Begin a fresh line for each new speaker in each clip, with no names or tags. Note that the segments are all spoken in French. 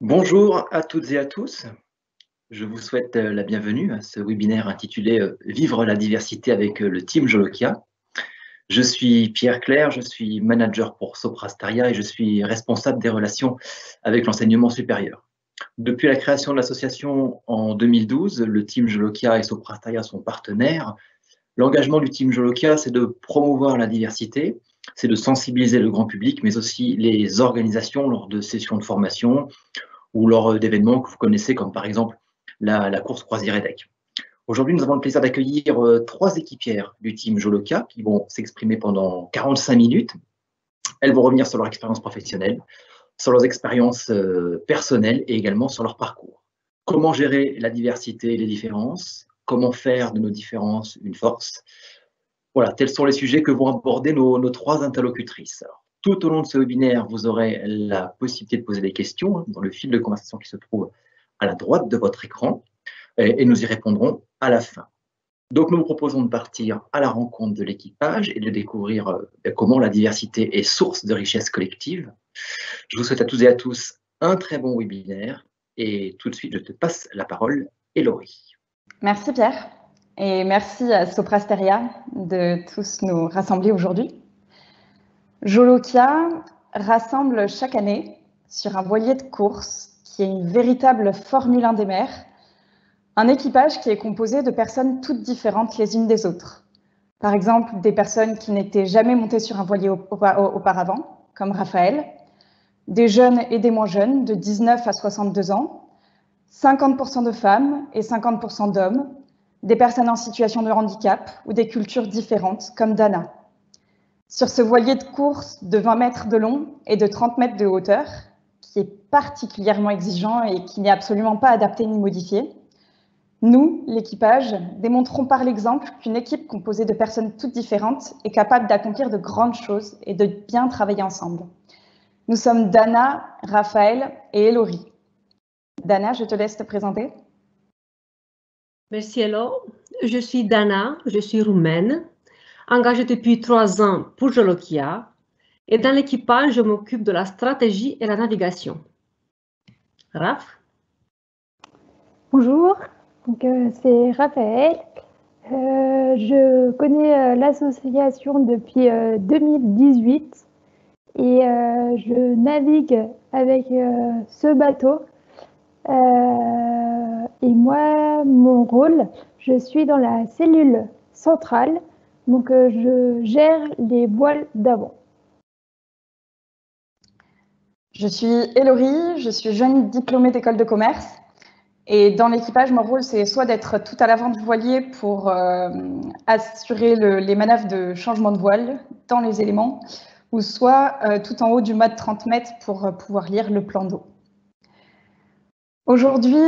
Bonjour à toutes et à tous. Je vous souhaite la bienvenue à ce webinaire intitulé Vivre la diversité avec le team Jolokia. Je suis Pierre Clair, je suis manager pour Soprasteria et je suis responsable des relations avec l'enseignement supérieur. Depuis la création de l'association en 2012, le team Jolokia et Soprasteria sont partenaires. L'engagement du team Jolokia, c'est de promouvoir la diversité, c'est de sensibiliser le grand public, mais aussi les organisations lors de sessions de formation, ou lors d'événements que vous connaissez, comme par exemple la course croisière EDEC. Aujourd'hui, nous avons le plaisir d'accueillir 3 équipières du team Jolokia qui vont s'exprimer pendant 45 minutes. Elles vont revenir sur leur expérience professionnelle, sur leurs expériences personnelles et également sur leur parcours. Comment gérer la diversité et les différences? Comment faire de nos différences une force? Voilà, tels sont les sujets que vont aborder nos 3 interlocutrices. Alors, tout au long de ce webinaire, vous aurez la possibilité de poser des questions dans le fil de conversation qui se trouve à la droite de votre écran et nous y répondrons à la fin. Donc, nous vous proposons de partir à la rencontre de l'équipage et de découvrir comment la diversité est source de richesse collective. Je vous souhaite à toutes et à tous un très bon webinaire et tout de suite, je te passe la parole, Hélorie.
Merci Pierre et merci à Soprasteria de tous nous rassembler aujourd'hui. Jolokia rassemble chaque année sur un voilier de course qui est une véritable Formule 1 des mers, un équipage qui est composé de personnes toutes différentes les unes des autres. Par exemple, des personnes qui n'étaient jamais montées sur un voilier auparavant, comme Raphaël, des jeunes et des moins jeunes de 19 à 62 ans, 50% de femmes et 50% d'hommes, des personnes en situation de handicap ou des cultures différentes, comme Dana. Sur ce voilier de course de 20 mètres de long et de 30 mètres de hauteur, qui est particulièrement exigeant et qui n'est absolument pas adapté ni modifié, nous, l'équipage, démontrons par l'exemple qu'une équipe composée de personnes toutes différentes est capable d'accomplir de grandes choses et de bien travailler ensemble. Nous sommes Dana, Raphaël et Hélorie. Dana, je te laisse te présenter.
Merci Hello, je suis Dana, je suis roumaine, engagée depuis 3 ans pour Jolokia et dans l'équipage, je m'occupe de la stratégie et la navigation. Raph?
Bonjour, c'est Raphaël. Je connais l'association depuis 2018 et je navigue avec ce bateau. Et moi, mon rôle, je suis dans la cellule centrale, donc je gère les voiles d'avant.
Je suis Hélorie, je suis jeune diplômée d'école de commerce. Et dans l'équipage, mon rôle, c'est soit d'être tout à l'avant du voilier pour assurer les manœuvres de changement de voile dans les éléments, ou soit tout en haut du mât de 30 mètres pour pouvoir lire le plan d'eau. Aujourd'hui,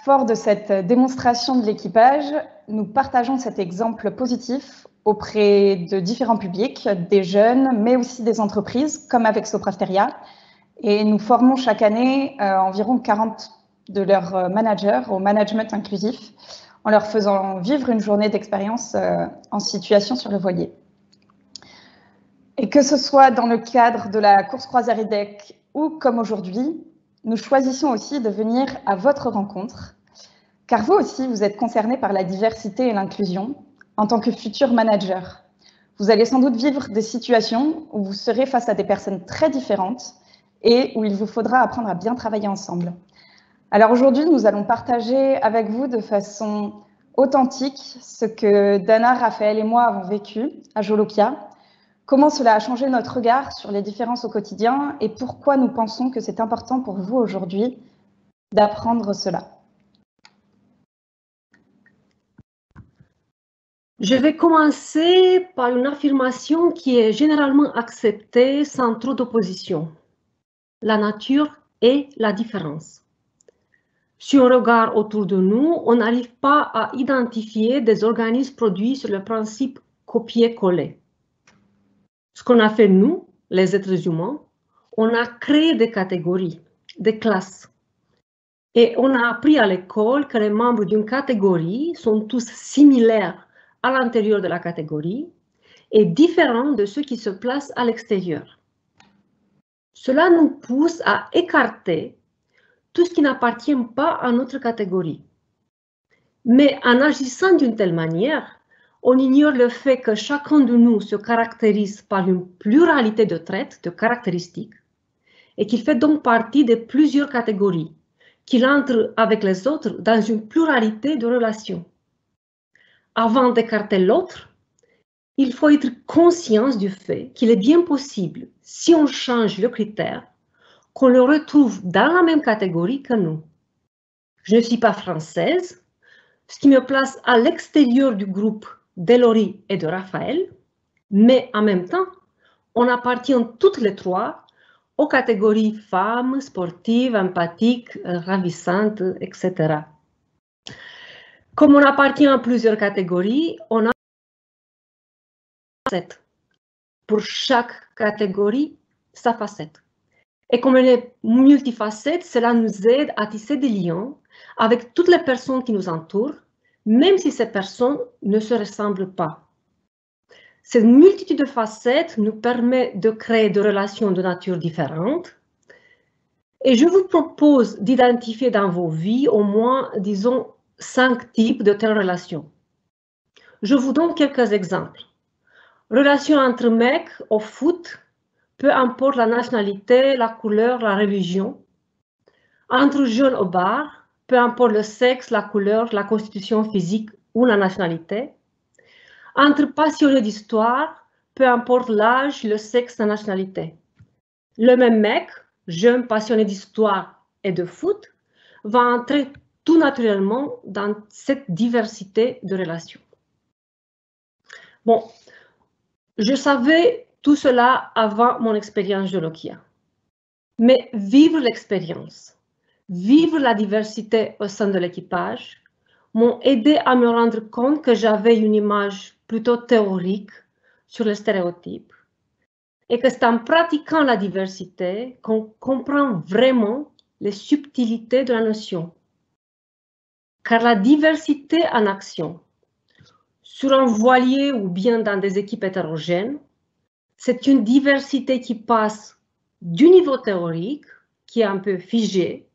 fort de cette démonstration de l'équipage, nous partageons cet exemple positif auprès de différents publics, des jeunes, mais aussi des entreprises, comme avec Soprasteria. Et nous formons chaque année environ 40 de leurs managers au management inclusif, en leur faisant vivre une journée d'expérience en situation sur le voilier. Et que ce soit dans le cadre de la course croisière EDEC ou comme aujourd'hui, nous choisissons aussi de venir à votre rencontre, car vous aussi, vous êtes concernés par la diversité et l'inclusion en tant que futur manager. Vous allez sans doute vivre des situations où vous serez face à des personnes très différentes et où il vous faudra apprendre à bien travailler ensemble. Alors aujourd'hui, nous allons partager avec vous de façon authentique ce que Dana, Raphaël et moi avons vécu à Jolokia, comment cela a changé notre regard sur les différences au quotidien et pourquoi nous pensons que c'est important pour vous aujourd'hui d'apprendre cela.
Je vais commencer par une affirmation qui est généralement acceptée sans trop d'opposition. La nature est la différence. Si on regarde autour de nous, on n'arrive pas à identifier des organismes produits sur le principe copier-coller. Ce qu'on a fait, nous, les êtres humains, on a créé des catégories, des classes. Et on a appris à l'école que les membres d'une catégorie sont tous similaires à l'intérieur de la catégorie et différents de ceux qui se placent à l'extérieur. Cela nous pousse à écarter tout ce qui n'appartient pas à notre catégorie. Mais en agissant d'une telle manière, on ignore le fait que chacun de nous se caractérise par une pluralité de traits, de caractéristiques, et qu'il fait donc partie de plusieurs catégories, qu'il entre avec les autres dans une pluralité de relations. Avant d'écarter l'autre, il faut être conscient du fait qu'il est bien possible, si on change le critère, qu'on le retrouve dans la même catégorie que nous. Je ne suis pas française, ce qui me place à l'extérieur du groupe d'Elori et de Raphaël, mais en même temps, on appartient toutes les trois aux catégories femmes, sportives, empathiques, ravissantes, etc. Comme on appartient à plusieurs catégories, on a facettes. Pour chaque catégorie, sa facette. Et comme elle est multifacette, cela nous aide à tisser des liens avec toutes les personnes qui nous entourent, même si ces personnes ne se ressemblent pas. Cette multitude de facettes nous permet de créer des relations de nature différente. Et je vous propose d'identifier dans vos vies au moins, disons, 5 types de telles relations. Je vous donne quelques exemples. Relations entre mecs au foot, peu importe la nationalité, la couleur, la religion. Entre jeunes au bar, peu importe le sexe, la couleur, la constitution physique ou la nationalité. Entre passionnés d'histoire, peu importe l'âge, le sexe, la nationalité. Le même mec, jeune passionné d'histoire et de foot, va entrer tout naturellement dans cette diversité de relations. Bon, je savais tout cela avant mon expérience Jolokia. Mais vivre l'expérience, vivre la diversité au sein de l'équipage, m'ont aidé à me rendre compte que j'avais une image plutôt théorique sur les stéréotypes et que c'est en pratiquant la diversité qu'on comprend vraiment les subtilités de la notion. Car la diversité en action, sur un voilier ou bien dans des équipes hétérogènes, c'est une diversité qui passe du niveau théorique, qui est un peu figé,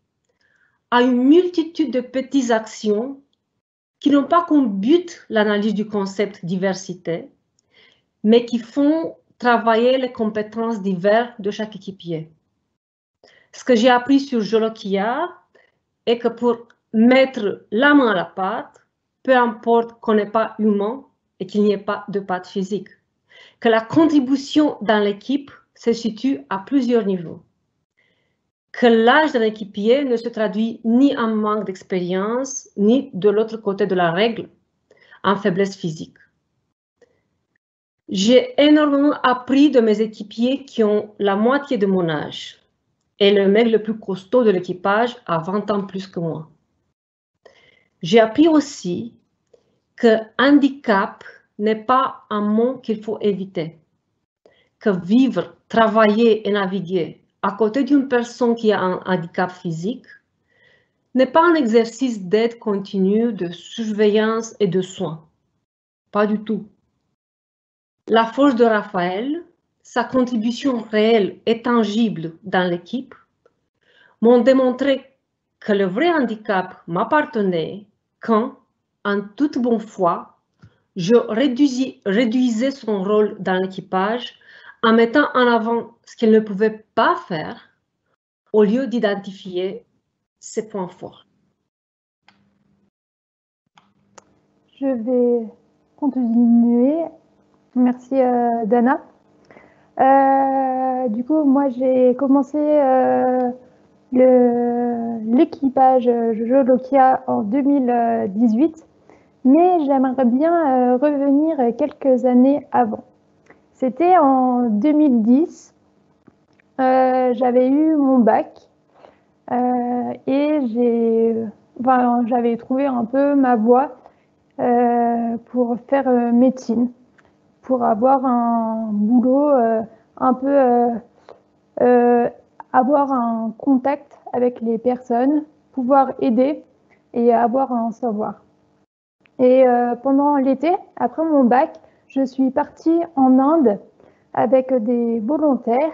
à une multitude de petites actions qui n'ont pas comme but l'analyse du concept diversité, mais qui font travailler les compétences diverses de chaque équipier. Ce que j'ai appris sur Jolokia est que pour mettre la main à la pâte, peu importe qu'on n'est pas humain et qu'il n'y ait pas de pâte physique, que la contribution dans l'équipe se situe à plusieurs niveaux, que l'âge d'un équipier ne se traduit ni en manque d'expérience, ni de l'autre côté de la règle, en faiblesse physique. J'ai énormément appris de mes équipiers qui ont la moitié de mon âge et le mec le plus costaud de l'équipage a 20 ans plus que moi. J'ai appris aussi que handicap n'est pas un mot qu'il faut éviter, que vivre, travailler et naviguer à côté d'une personne qui a un handicap physique n'est pas un exercice d'aide continue, de surveillance et de soins. Pas du tout. La force de Raphaël, sa contribution réelle et tangible dans l'équipe, m'ont démontré que le vrai handicap m'appartenait quand, en toute bonne foi, je réduisais son rôle dans l'équipage en mettant en avant ce qu'il ne pouvait pas faire au lieu d'identifier ses points forts.
Je vais continuer. Merci Dana. Du coup, moi j'ai commencé l'équipage Jolokia en 2018, mais j'aimerais bien revenir quelques années avant. C'était en 2010, j'avais eu mon bac et j'avais trouvé un peu ma voie pour faire médecine, pour avoir un boulot avoir un contact avec les personnes, pouvoir aider et avoir un savoir. Et pendant l'été, après mon bac, je suis partie en Inde avec des volontaires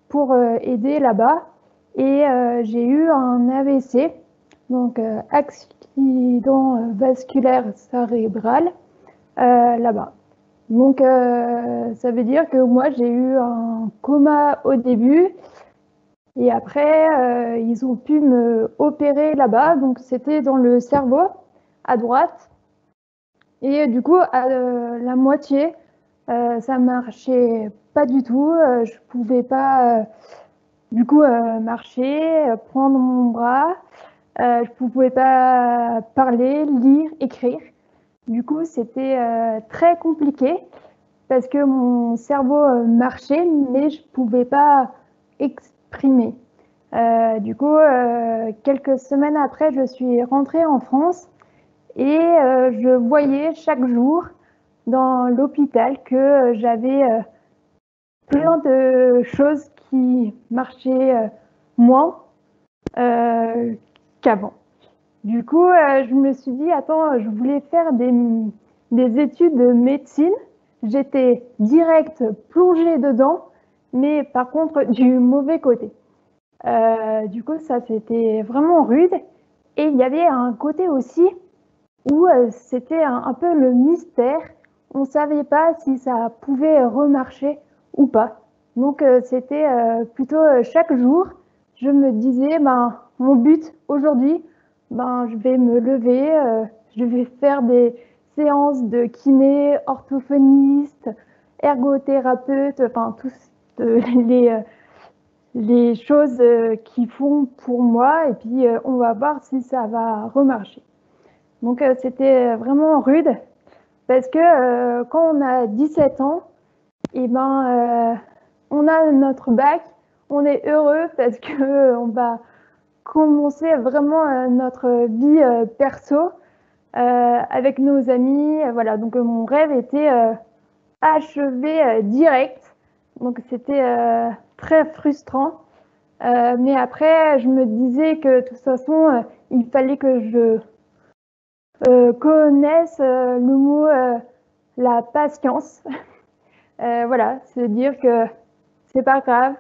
pour aider là-bas. et j'ai eu un AVC, donc accident vasculaire cérébral là-bas. Donc ça veut dire que moi j'ai eu un coma au début et après ils ont pu me opérer là-bas, donc c'était dans le cerveau à droite et du coup à la moitié ça marchait pas du tout, je pouvais pas du coup marcher, prendre mon bras, je pouvais pas parler, lire, écrire. Du coup c'était très compliqué parce que mon cerveau marchait mais je pouvais pas exprimer. Du coup quelques semaines après je suis rentrée en France et je voyais chaque jour dans l'hôpital que j'avais plein de choses qui marchaient moins qu'avant. Du coup, je me suis dit, attends, je voulais faire des études de médecine. J'étais direct plongée dedans, mais par contre, du mauvais côté. Du coup, ça, c'était vraiment rude. Et il y avait un côté aussi où c'était un peu le mystère. On ne savait pas si ça pouvait remarcher ou pas. Donc, c'était plutôt chaque jour, je me disais, ben, mon but aujourd'hui, ben, je vais me lever, je vais faire des séances de kiné, orthophoniste, ergothérapeute, enfin, tous les choses qu'ils font pour moi, et puis on va voir si ça va remarcher. Donc, c'était vraiment rude, parce que quand on a 17 ans, et ben, on a notre bac, on est heureux parce que on va commencer vraiment notre vie perso avec nos amis. Voilà, donc mon rêve était achevé direct. Donc c'était très frustrant. Mais après, je me disais que de toute façon, il fallait que je connaisse le mot la patience. Voilà, c'est dire que c'est pas grave,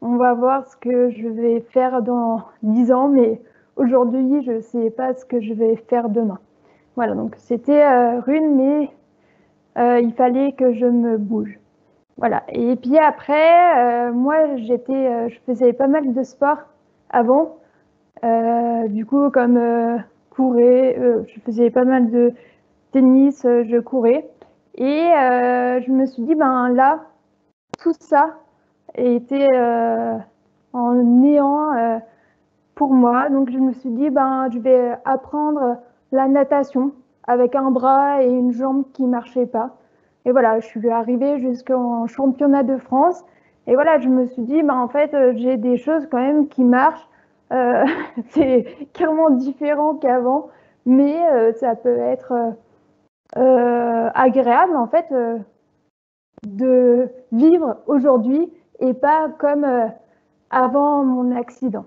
on va voir ce que je vais faire dans 10 ans, mais aujourd'hui, je ne sais pas ce que je vais faire demain. Voilà, donc c'était rude, mais il fallait que je me bouge. Voilà, et puis après, moi, je faisais pas mal de sport avant, du coup, comme courir, je faisais pas mal de tennis, je courais, et je me suis dit, ben là, tout ça était en néant pour moi. Donc je me suis dit, ben, je vais apprendre la natation avec un bras et une jambe qui ne marchaient pas. Et voilà, je suis arrivée jusqu'en championnat de France. Et voilà, je me suis dit, ben, en fait, j'ai des choses quand même qui marchent. C'est clairement différent qu'avant, mais ça peut être agréable, en fait, de vivre aujourd'hui et pas comme avant mon accident.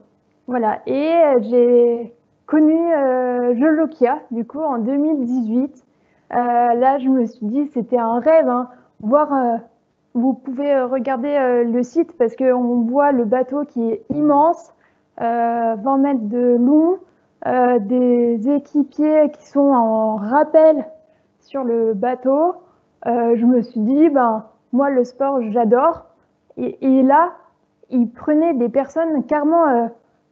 Voilà, et j'ai connu Jolokia, du coup, en 2018. Là, je me suis dit, c'était un rêve, hein. Voir, vous pouvez regarder le site parce qu'on voit le bateau qui est immense, 20 mètres de long, des équipiers qui sont en rappel sur le bateau. Je me suis dit, ben, moi, le sport, j'adore. Et là, ils prenaient des personnes carrément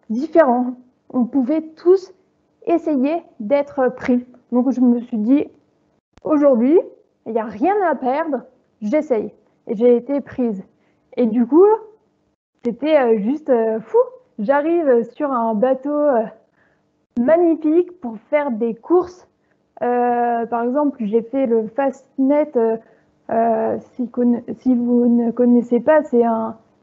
différentes. On pouvait tous essayer d'être pris. Donc, je me suis dit, aujourd'hui, il n'y a rien à perdre, j'essaye. Et j'ai été prise. Et du coup, c'était juste fou. J'arrive sur un bateau magnifique pour faire des courses. Par exemple, j'ai fait le Fastnet. Si vous ne connaissez pas, c'est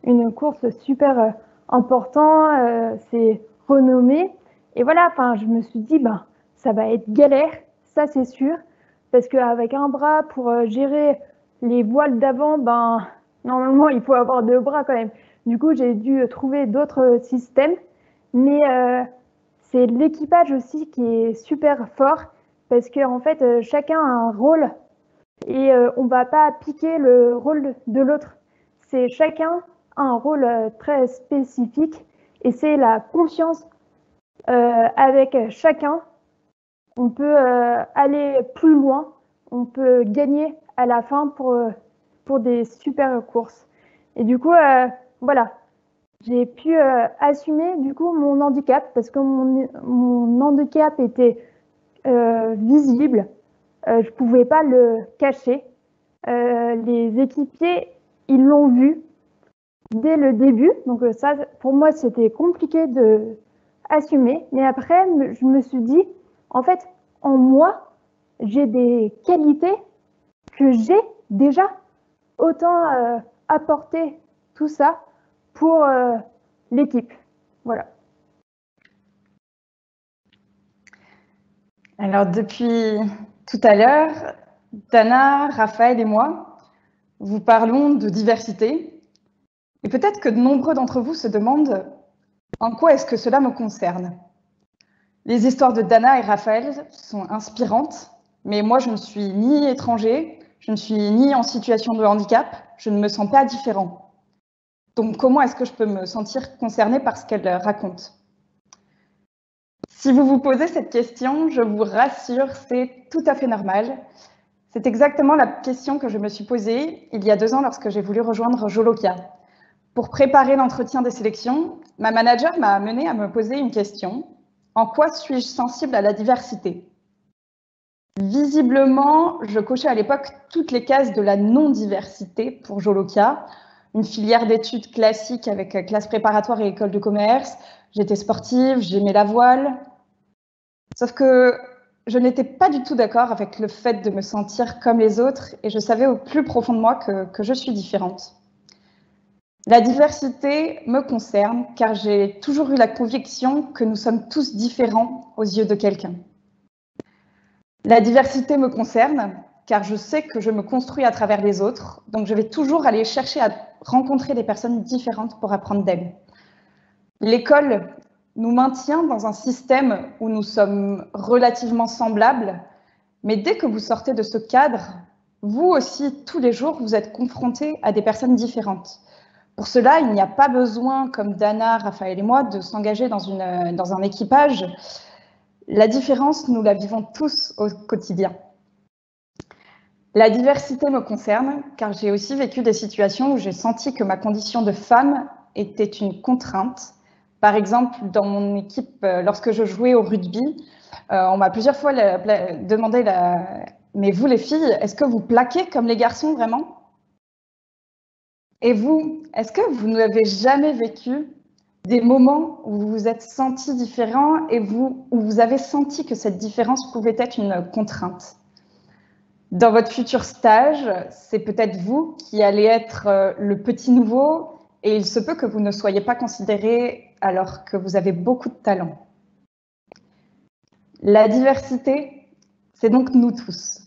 une course super importante. C'est renommé. Et voilà, enfin, je me suis dit, ben, ça va être galère, ça c'est sûr, parce qu'avec un bras pour gérer les voiles d'avant, ben, normalement, il faut avoir deux bras quand même. Du coup, j'ai dû trouver d'autres systèmes, mais c'est l'équipage aussi qui est super fort, parce qu'en fait, chacun a un rôle et on ne va pas piquer le rôle de l'autre. C'est chacun a un rôle très spécifique Et c'est la confiance avec chacun. On peut aller plus loin, on peut gagner à la fin pour des super courses. Et du coup, voilà, j'ai pu assumer du coup mon handicap parce que mon handicap était visible. Je ne pouvais pas le cacher. Les équipiers, ils l'ont vu dès le début. Donc ça, pour moi, c'était compliqué de assumer. Mais après, je me suis dit, en fait, en moi, j'ai des qualités que j'ai déjà. Autant apporter tout ça pour l'équipe. Voilà.
Alors, depuis tout à l'heure, Dana, Raphaël et moi, vous parlons de diversité. Et peut-être que de nombreux d'entre vous se demandent en quoi est-ce que cela me concerne. Les histoires de Dana et Raphaël sont inspirantes, mais moi, je ne suis ni étranger, je ne suis ni en situation de handicap, je ne me sens pas différent. Donc, comment est-ce que je peux me sentir concernée par ce qu'elle raconte ? Si vous vous posez cette question, je vous rassure, c'est tout à fait normal. C'est exactement la question que je me suis posée il y a 2 ans lorsque j'ai voulu rejoindre Jolokia. Pour préparer l'entretien des sélections, ma manager m'a amenée à me poser une question. En quoi suis-je sensible à la diversité ? Visiblement, je cochais à l'époque toutes les cases de la non-diversité pour Jolokia, une filière d'études classique avec classe préparatoire et école de commerce. J'étais sportive, j'aimais la voile. Sauf que je n'étais pas du tout d'accord avec le fait de me sentir comme les autres et je savais au plus profond de moi que je suis différente. La diversité me concerne car j'ai toujours eu la conviction que nous sommes tous différents aux yeux de quelqu'un. La diversité me concerne car je sais que je me construis à travers les autres, donc je vais toujours aller chercher à rencontrer des personnes différentes pour apprendre d'elles. L'école nous maintient dans un système où nous sommes relativement semblables, mais dès que vous sortez de ce cadre, vous aussi, tous les jours, vous êtes confrontés à des personnes différentes. Pour cela, il n'y a pas besoin, comme Dana, Raphaël et moi, de s'engager dans un équipage. La différence, nous la vivons tous au quotidien. La diversité me concerne, car j'ai aussi vécu des situations où j'ai senti que ma condition de femme était une contrainte. Par exemple, dans mon équipe, lorsque je jouais au rugby, on m'a plusieurs fois demandé mais vous les filles, est-ce que vous plaquez comme les garçons vraiment ? Et vous, est-ce que vous n'avez jamais vécu des moments où vous vous êtes senti différent et où vous avez senti que cette différence pouvait être une contrainte ? Dans votre futur stage, c'est peut-être vous qui allez être le petit nouveau et il se peut que vous ne soyez pas considéré alors que vous avez beaucoup de talent. La diversité, c'est donc nous tous.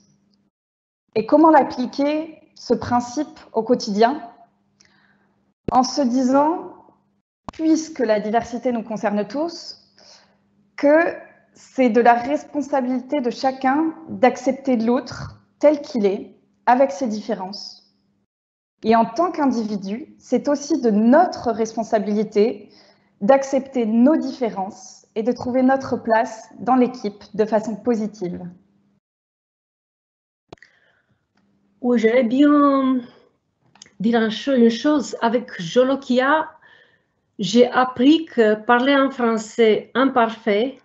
Et comment l'appliquer, ce principe, au quotidien ? En se disant, puisque la diversité nous concerne tous, que c'est de la responsabilité de chacun d'accepter l'autre tel qu'il est, avec ses différences. Et en tant qu'individu, c'est aussi de notre responsabilité d'accepter nos différences et de trouver notre place dans l'équipe de façon positive.
Oui, j'aimerais bien dire une chose. Avec Jolokia, j'ai appris que parler en français imparfait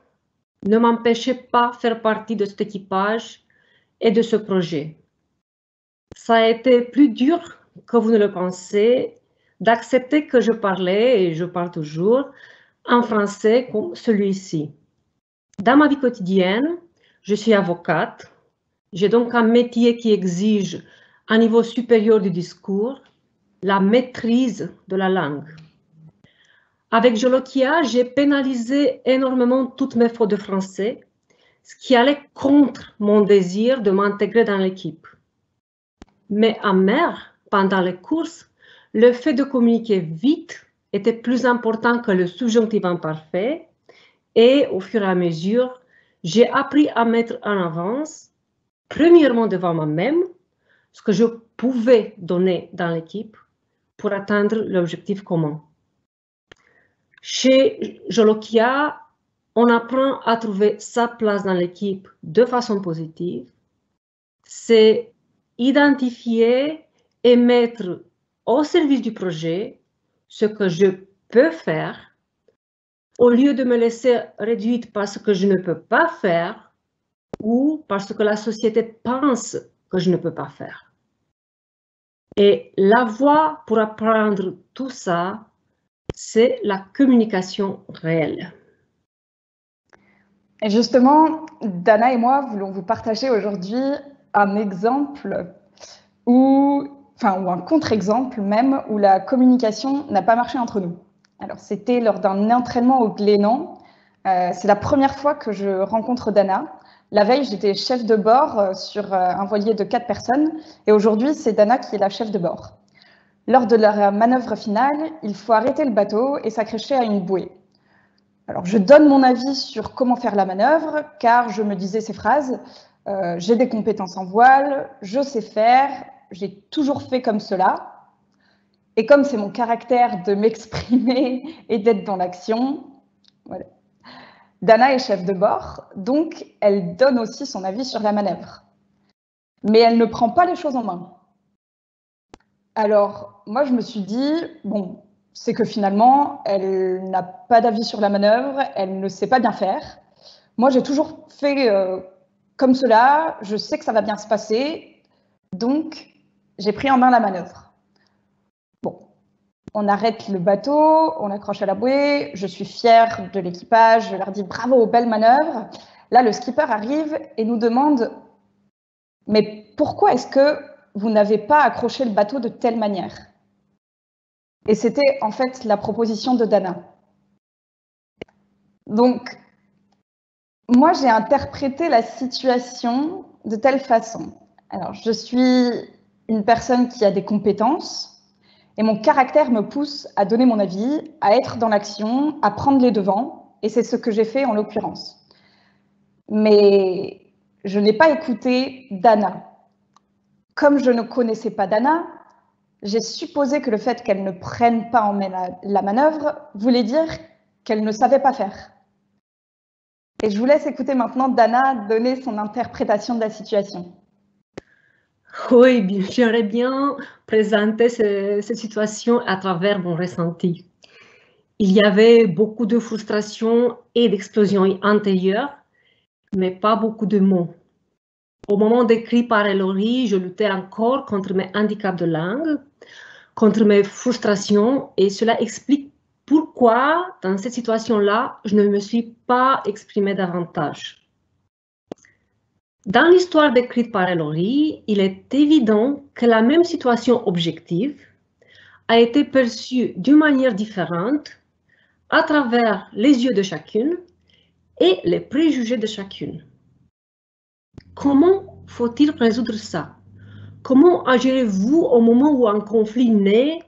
ne m'empêchait pas de faire partie de cet équipage et de ce projet. Ça a été plus dur que vous ne le pensez d'accepter que je parlais, et je parle toujours, en français comme celui-ci. Dans ma vie quotidienne, je suis avocate. J'ai donc un métier qui exige un niveau supérieur du discours, la maîtrise de la langue. Avec Jolokia, j'ai pénalisé énormément toutes mes fautes de français, ce qui allait contre mon désir de m'intégrer dans l'équipe. Mais en mer, pendant les courses, le fait de communiquer vite était plus important que le subjonctif imparfait et au fur et à mesure, j'ai appris à mettre en avance, premièrement devant moi-même, ce que je pouvais donner dans l'équipe pour atteindre l'objectif commun. Chez Jolokia, on apprend à trouver sa place dans l'équipe de façon positive. C'est identifier et mettre au service du projet ce que je peux faire au lieu de me laisser réduite par ce que je ne peux pas faire ou parce que la société pense que je ne peux pas faire. Et la voie pour apprendre tout ça, c'est la communication réelle.
Et justement, Dana et moi voulons vous partager aujourd'hui un exemple ou un contre-exemple même où la communication n'a pas marché entre nous. Alors, c'était lors d'un entraînement au Glénan. C'est la première fois que je rencontre Dana. La veille, j'étais chef de bord sur un voilier de 4 personnes et aujourd'hui, c'est Dana qui est la chef de bord. Lors de leur manœuvre finale, il faut arrêter le bateau et s'accrocher à une bouée. Alors, je donne mon avis sur comment faire la manœuvre, car je me disais ces phrases. J'ai des compétences en voile, je sais faire, j'ai toujours fait comme cela. Et comme c'est mon caractère de m'exprimer et d'être dans l'action, voilà. Dana est chef de bord, donc elle donne aussi son avis sur la manœuvre. Mais elle ne prend pas les choses en main. Alors, moi, je me suis dit, bon, c'est que finalement, elle n'a pas d'avis sur la manœuvre, elle ne sait pas bien faire. Moi, j'ai toujours fait comme cela, je sais que ça va bien se passer, donc j'ai pris en main la manœuvre. Bon, on arrête le bateau, on accroche à la bouée, je suis fière de l'équipage, je leur dis bravo, belle manœuvre. Là, le skipper arrive et nous demande, mais pourquoi est-ce que vous n'avez pas accroché le bateau de telle manière? Et c'était en fait la proposition de Dana. Donc, moi, j'ai interprété la situation de telle façon. Alors, je suis une personne qui a des compétences et mon caractère me pousse à donner mon avis, à être dans l'action, à prendre les devants, et c'est ce que j'ai fait en l'occurrence. Mais je n'ai pas écouté Dana. Comme je ne connaissais pas Dana, j'ai supposé que le fait qu'elle ne prenne pas en main la manœuvre voulait dire qu'elle ne savait pas faire. Et je vous laisse écouter maintenant Dana donner son interprétation de la situation.
Oui, j'aimerais bien présenter cette situation à travers mon ressenti. Il y avait beaucoup de frustration et d'explosion intérieure, mais pas beaucoup de mots. Au moment décrit par Elori, je luttais encore contre mes handicaps de langue, contre mes frustrations, et cela explique pourquoi, dans cette situation-là, je ne me suis pas exprimée davantage. Dans l'histoire décrite par Elori, il est évident que la même situation objective a été perçue d'une manière différente à travers les yeux de chacune et les préjugés de chacune. Comment faut-il résoudre ça? Comment agirez-vous au moment où un conflit naît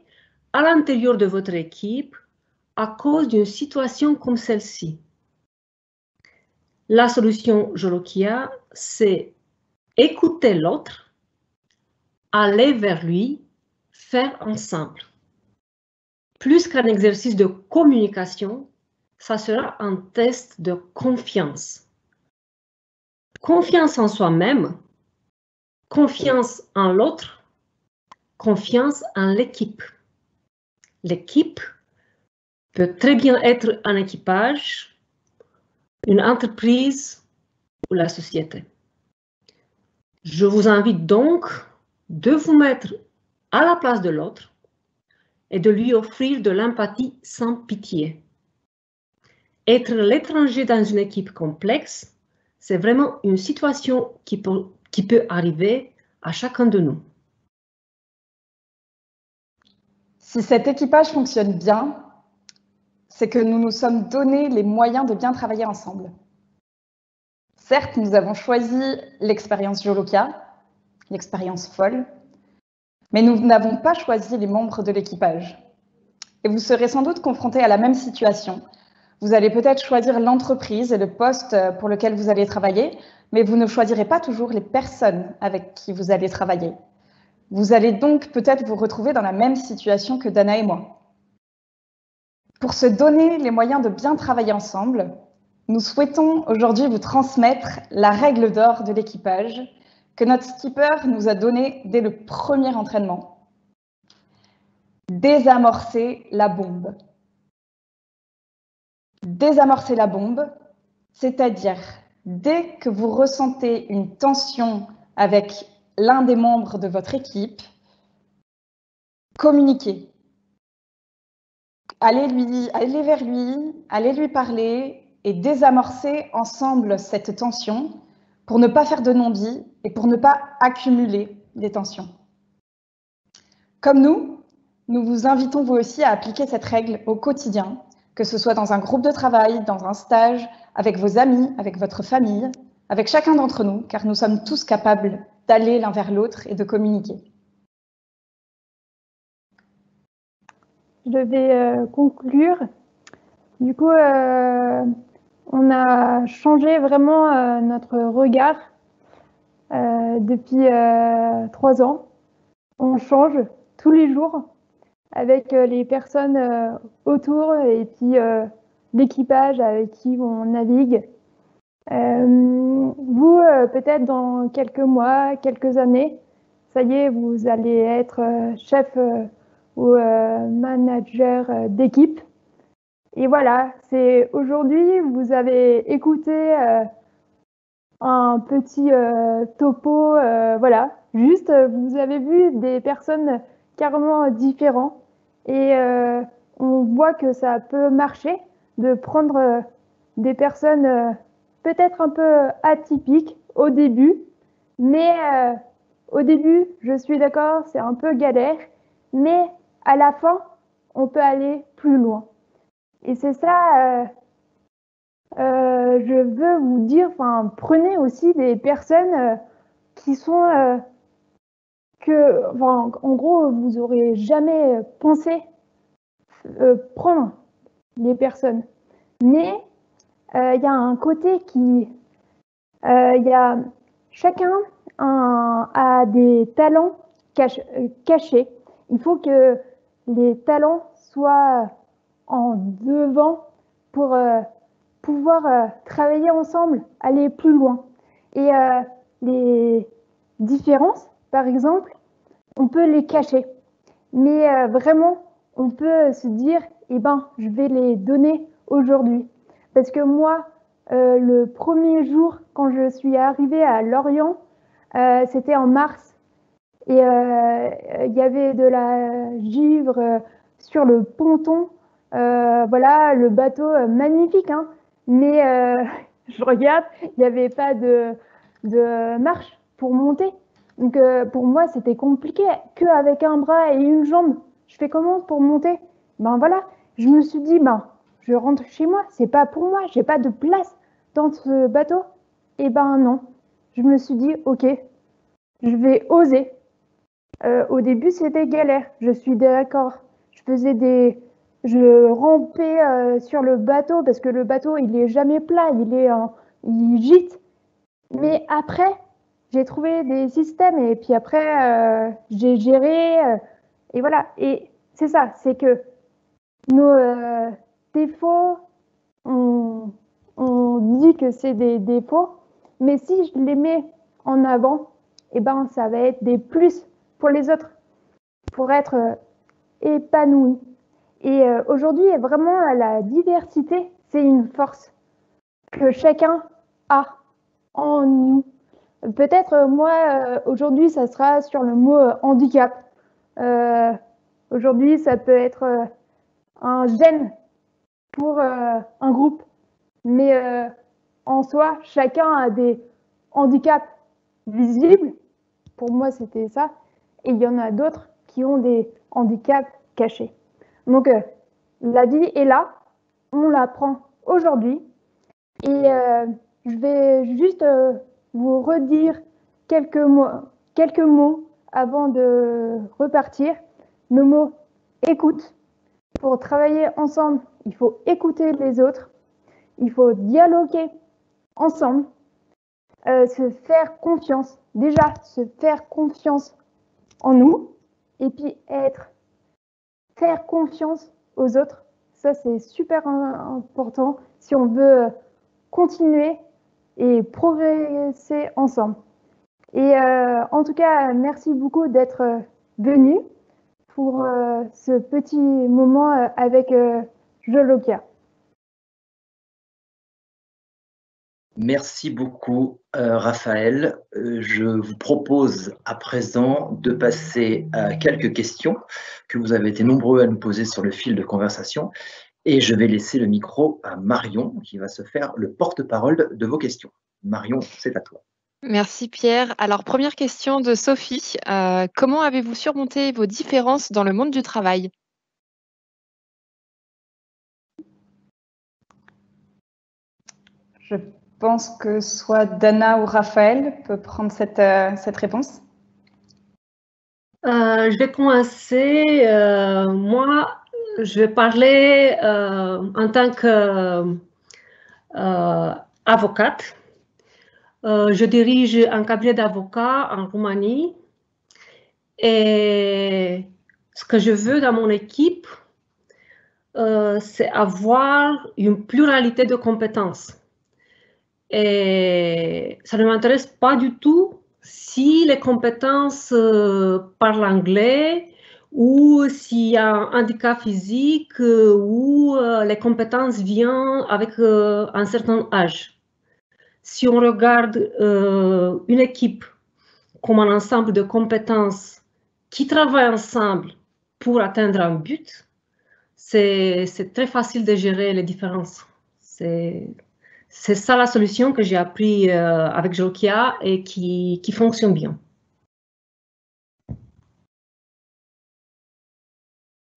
à l'intérieur de votre équipe à cause d'une situation comme celle-ci? La solution Jolokia, c'est écouter l'autre, aller vers lui, faire ensemble. Plus qu'un exercice de communication, ça sera un test de confiance. Confiance en soi-même, confiance en l'autre, confiance en l'équipe. L'équipe peut très bien être un équipage, une entreprise ou la société. Je vous invite donc de vous mettre à la place de l'autre et de lui offrir de l'empathie sans pitié. Être l'étranger dans une équipe complexe, c'est vraiment une situation qui peut arriver à chacun de nous.
Si cet équipage fonctionne bien, c'est que nous nous sommes donné les moyens de bien travailler ensemble. Certes, nous avons choisi l'expérience Jolokia, l'expérience folle, mais nous n'avons pas choisi les membres de l'équipage. Et vous serez sans doute confrontés à la même situation. Vous allez peut-être choisir l'entreprise et le poste pour lequel vous allez travailler, mais vous ne choisirez pas toujours les personnes avec qui vous allez travailler. Vous allez donc peut-être vous retrouver dans la même situation que Dana et moi. Pour se donner les moyens de bien travailler ensemble, nous souhaitons aujourd'hui vous transmettre la règle d'or de l'équipage que notre skipper nous a donnée dès le premier entraînement. Désamorcer la bombe. Désamorcer la bombe, c'est-à-dire dès que vous ressentez une tension avec l'un des membres de votre équipe, communiquez. Allez vers lui, allez lui parler et désamorcer ensemble cette tension pour ne pas faire de non-dit et pour ne pas accumuler des tensions. Comme nous vous invitons vous aussi à appliquer cette règle au quotidien, que ce soit dans un groupe de travail, dans un stage, avec vos amis, avec votre famille, avec chacun d'entre nous, car nous sommes tous capables d'aller l'un vers l'autre et de communiquer.
Je vais conclure. Du coup, on a changé vraiment notre regard depuis 3 ans. On change tous les jours avec les personnes autour et puis l'équipage avec qui on navigue. Vous, peut-être dans quelques mois, quelques années, ça y est, vous allez être chef ou manager d'équipe. Et voilà, c'est aujourd'hui, vous avez écouté un petit topo, voilà, juste vous avez vu des personnes carrément différentes et on voit que ça peut marcher de prendre des personnes peut-être un peu atypiques au début, mais au début, je suis d'accord, c'est un peu galère, mais à la fin, on peut aller plus loin. Et c'est ça, je veux vous dire, prenez aussi des personnes qui sont en gros, vous aurez jamais pensé prendre les personnes. Mais il y a un côté qui, il y a chacun a des talents cachés. Il faut que les talents soient en devant pour pouvoir travailler ensemble, aller plus loin. Et les différences, par exemple, on peut les cacher. Mais vraiment, on peut se dire, eh ben, je vais les donner aujourd'hui. Parce que moi, le premier jour, quand je suis arrivée à Lorient, c'était en mars. Et il y avait de la givre sur le ponton. Voilà, le bateau magnifique, hein. Mais je regarde, il n'y avait pas de marche pour monter. Donc pour moi, c'était compliqué, qu'avec un bras et une jambe. Je fais comment pour monter? Ben voilà, je me suis dit, ben je rentre chez moi, c'est pas pour moi, j'ai pas de place dans ce bateau. Et ben non, je me suis dit, ok, je vais oser. Au début, c'était galère, je suis d'accord. Je rampais sur le bateau parce que le bateau, il est jamais plat, il gîte. Mais après, j'ai trouvé des systèmes et puis après, j'ai géré. Et voilà. Et c'est ça, c'est que nos défauts, on dit que c'est des défauts, mais si je les mets en avant, eh ben, ça va être des plus pour les autres, pour être épanoui. Et aujourd'hui, vraiment, la diversité, c'est une force que chacun a en nous. Peut-être, moi, aujourd'hui, ça sera sur le mot handicap. Aujourd'hui, ça peut être un gène pour un groupe. Mais en soi, chacun a des handicaps visibles. Pour moi, c'était ça. Et il y en a d'autres qui ont des handicaps cachés. Donc, la vie est là. On la prend aujourd'hui. Et je vais juste vous redire quelques mots avant de repartir. Le mot écoute. Pour travailler ensemble, il faut écouter les autres. Il faut dialoguer ensemble. Se faire confiance. Déjà, se faire confiance en nous. Et puis faire confiance aux autres. Ça, c'est super important si on veut continuer et progresser ensemble. Et en tout cas, merci beaucoup d'être venu pour ce petit moment avec Jolokia.
Merci beaucoup, Raphaël. Je vous propose à présent de passer à quelques questions que vous avez été nombreux à nous poser sur le fil de conversation. Et je vais laisser le micro à Marion, qui va se faire le porte-parole de vos questions. Marion, c'est à toi.
Merci Pierre. Alors, première question de Sophie. Comment avez-vous surmonté vos différences dans le monde du travail?
Je pense que soit Dana ou Raphaël peut prendre cette réponse.
Je vais commencer. Moi, je vais parler en tant qu'avocate. Je dirige un cabinet d'avocats en Roumanie. Et ce que je veux dans mon équipe, c'est avoir une pluralité de compétences. Et ça ne m'intéresse pas du tout si les compétences parlent anglais ou s'il y a un handicap physique ou les compétences viennent avec un certain âge. Si on regarde une équipe comme un ensemble de compétences qui travaillent ensemble pour atteindre un but, c'est très facile de gérer les différences. C'est ça la solution que j'ai appris avec Jolokia et qui fonctionne bien.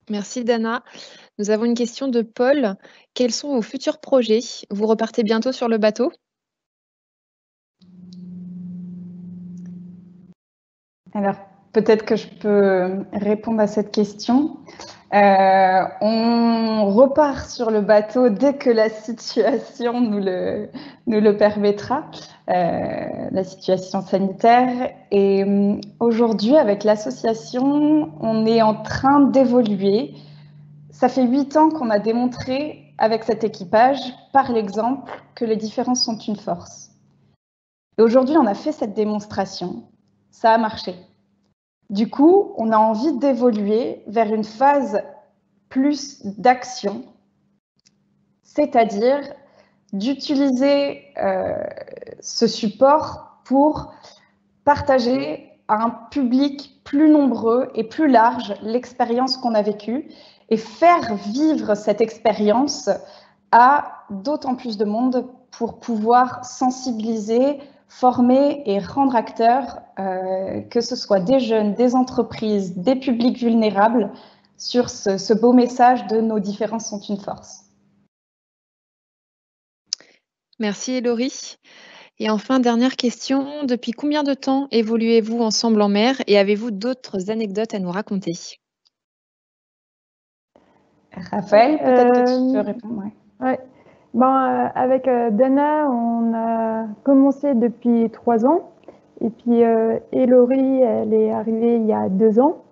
Merci Dana. Nous avons une question de Paul. Quels sont vos futurs projets? Vous repartez bientôt sur le bateau?
Alors, peut-être que je peux répondre à cette question. On repart sur le bateau dès que la situation nous le permettra, la situation sanitaire. Et aujourd'hui, avec l'association, on est en train d'évoluer. Ça fait 8 ans qu'on a démontré avec cet équipage, par l'exemple, que les différences sont une force. Et aujourd'hui, on a fait cette démonstration. Ça a marché. Du coup, on a envie d'évoluer vers une phase plus d'action, c'est-à-dire d'utiliser ce support pour partager à un public plus nombreux et plus large l'expérience qu'on a vécue et faire vivre cette expérience à d'autant plus de monde pour pouvoir sensibiliser, former et rendre acteurs, que ce soit des jeunes, des entreprises, des publics vulnérables, sur ce beau message de nos différences sont une force.
Merci Hélorie. Et enfin, dernière question. Depuis combien de temps évoluez-vous ensemble en mer et avez-vous d'autres anecdotes à nous raconter?
Raphaël, peut-être que tu peux répondre.
Ouais. Avec Dana, on a commencé depuis 3 ans. Et puis Hélorie, elle est arrivée il y a 2 ans.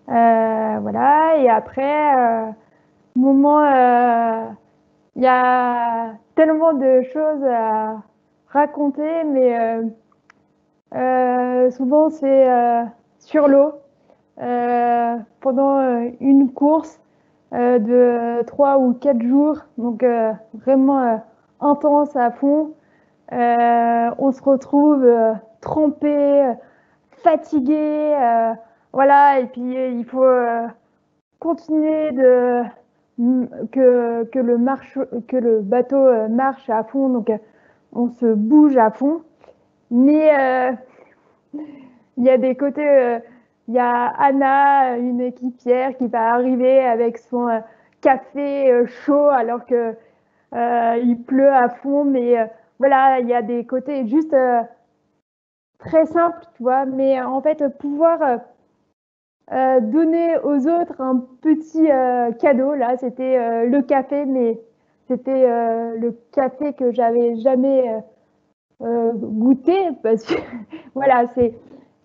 Voilà. Et après, il y a tellement de choses à raconter, mais souvent c'est sur l'eau, pendant une course de 3 ou 4 jours, donc vraiment intense à fond. On se retrouve trempé, fatigué, voilà, et puis il faut continuer que le bateau marche à fond, donc on se bouge à fond. Mais il y a des côtés, il y a Anna, une équipière, qui va arriver avec son café chaud alors que il pleut à fond, mais voilà, il y a des côtés juste très simples, tu vois, mais en fait pouvoir donner aux autres un petit cadeau. Là, c'était le café, mais c'était le café que j'avais jamais goûté, parce que voilà, il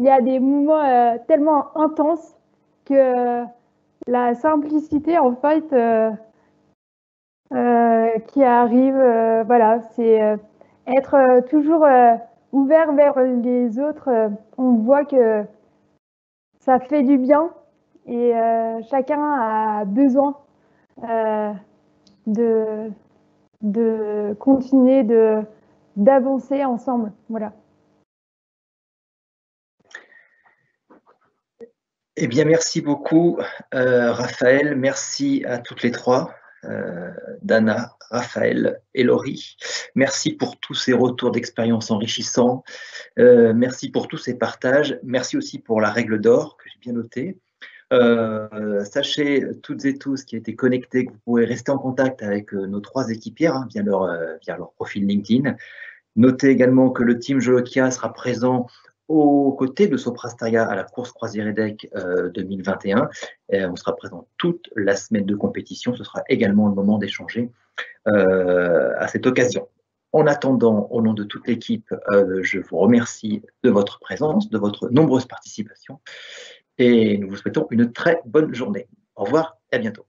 y a des moments tellement intenses que la simplicité, en fait, qui arrivent. Voilà, c'est être toujours ouvert vers les autres. On voit que ça fait du bien et chacun a besoin de continuer d'avancer ensemble. Voilà.
Eh bien, merci beaucoup, Raphaël. Merci à toutes les trois, Dana, Raphaël et Laurie. Merci pour tous ces retours d'expérience enrichissants. Merci pour tous ces partages. Merci aussi pour la règle d'or que j'ai bien notée. Sachez toutes et tous qui étaient connectés que vous pouvez rester en contact avec nos trois équipières via leur profil LinkedIn. Notez également que le team Jolokia sera présent aux côtés de Soprasteria à la course croisière EDEC 2021. On sera présent toute la semaine de compétition. Ce sera également le moment d'échanger à cette occasion. En attendant, au nom de toute l'équipe, je vous remercie de votre présence, de votre nombreuse participation et nous vous souhaitons une très bonne journée. Au revoir et à bientôt.